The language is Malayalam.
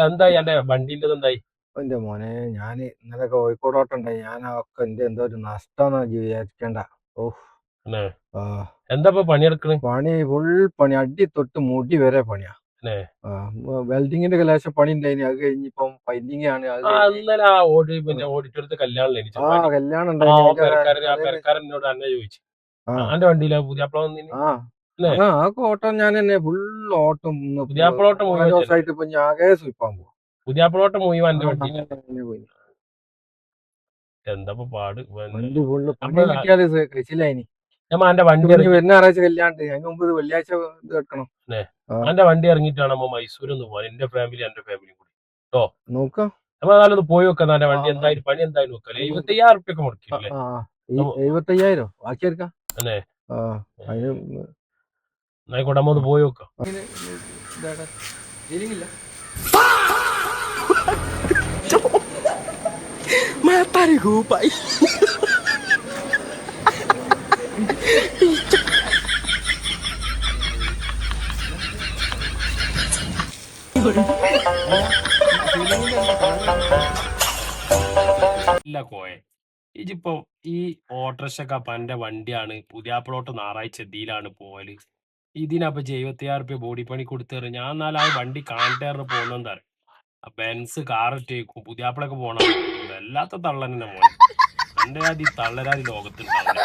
എന്തായി എന്റെ വണ്ടിന്റെ എന്തായി? എന്റെ മോനെ ഞാൻ ഇന്നലെ കോഴിക്കോടോട്ടുണ്ടായി. ഞാൻ ഒക്കെ എന്റെ എന്തോ ഒരു നഷ്ടമെന്ന് വിചാരിക്കണ്ട. ഓഹ്. പിന്നെ ആ എന്താ ഇപ്പൊ പണിയെടുക്കണ്? പണി ഫുൾ പണി, അടി തൊട്ട് മുടി വരെ പണിയാ. പിന്നെ ആ വെൽഡിങ്ങിന്റെ ലേശം പണി ഉണ്ടായിനി, അത് കഴിഞ്ഞിപ്പം പെയിന്റിങ് ആണ്, അത് കഴിഞ്ഞ്. ഇന്നലെ ആ ഓഡിറ്റോറിയത്തെ കല്യാണം ആ ചെറുവാടി. കല്യാണം ആ ഉണ്ടായിനി, അതിന്റെ തലേന്ന്. പെരക്കാരൻ എന്നോട് തന്നെ ചോദിച്ചു. ആ എന്റെ വണ്ടിയിലാ പുതിയാപ്പിള വന്നിന്. ആ അല്ലേ? ആ ഓട്ടം ഞാൻ തന്നെ ഫുൾ ഓട്ടം. പുതിയാപ്പിളോട്ടം മുഴുവൻ മൂന്നാല് വെച്ചല്ലേ? ദിവസമായിട്ട് ഇപ്പൊ ഞാൻ ആകെ സുയിപ്പാൻ പോകും. പുതിയാപ്പിളോട്ടം മുഴുവൻ എന്റെ ആ വണ്ടിയിലല്ലേ? അങ്ങനെ പോയി. എന്താ പാട് പിന്നെ. വണ്ടി ഫുള്ള് അപ്പൊ പണി കിട്ടിയാല് കഴിച്ചില്ലായിനി. ഞാൻ എന്റെ വണ്ടി ഇനി ഇറങ്ങി. വരുന്ന ഞായറാഴ്ച കല്യാണ്ട്, അതിന് മുമ്പ് ഇത് വെള്ളിയാഴ്ച ഇത് വെക്കണം. പിന്നെ ആ എന്റെ വണ്ടി ഇറങ്ങിയിട്ടാണ് നമ്മ മൈസൂരിൽ നിന്ന് പോകാൻ, എന്റെ ഫാമിലി എന്റെ ഫാമിലി കൂടി കേട്ടോ. നോക്കാം. നമ്മൾ നാളെ പോയി വെക്കാം. എന്റെ ആ വണ്ടി ആ എന്തായാലും പണി എന്തായാലും വെക്കാം. അതിനെന്ത്? 75,000 ആ മുടക്കില്ലേ? ആ 75,000 ബാക്കി എടുക്കാം. അല്ലേ? ആ അതിന് ആയിക്കോട്ടെ, നമ്മ ഒന്ന് പോയി വെക്കാം. ഇല്ല. Matarigo, pai. ഇല്ല കോയെ, ഇജിപ്പോ ഈ ഓട്ടോറിക്ഷ എന്റെ വണ്ടിയാണ്. പുതിയാപ്പിളോട്ട് ഞായറാഴ്ച ഡീലാണ് പോവല്. ഇതിനപ്പൊ 76,000 ബോഡി പണി കൊടുത്തേറ്. ഞാൻ എന്നാലും ആ വണ്ടി കാണട്ടേറിന് പോകുന്നെന്താ ബെൻസ് കാറിട്ടേക്കും. പുതിയാപ്പിളൊക്കെ പോണം. വല്ലാത്ത തള്ളന്നെ മോനെ. എന്റെ ആദ്യം തള്ളരാതി ലോകത്തുണ്ടാവില്ല.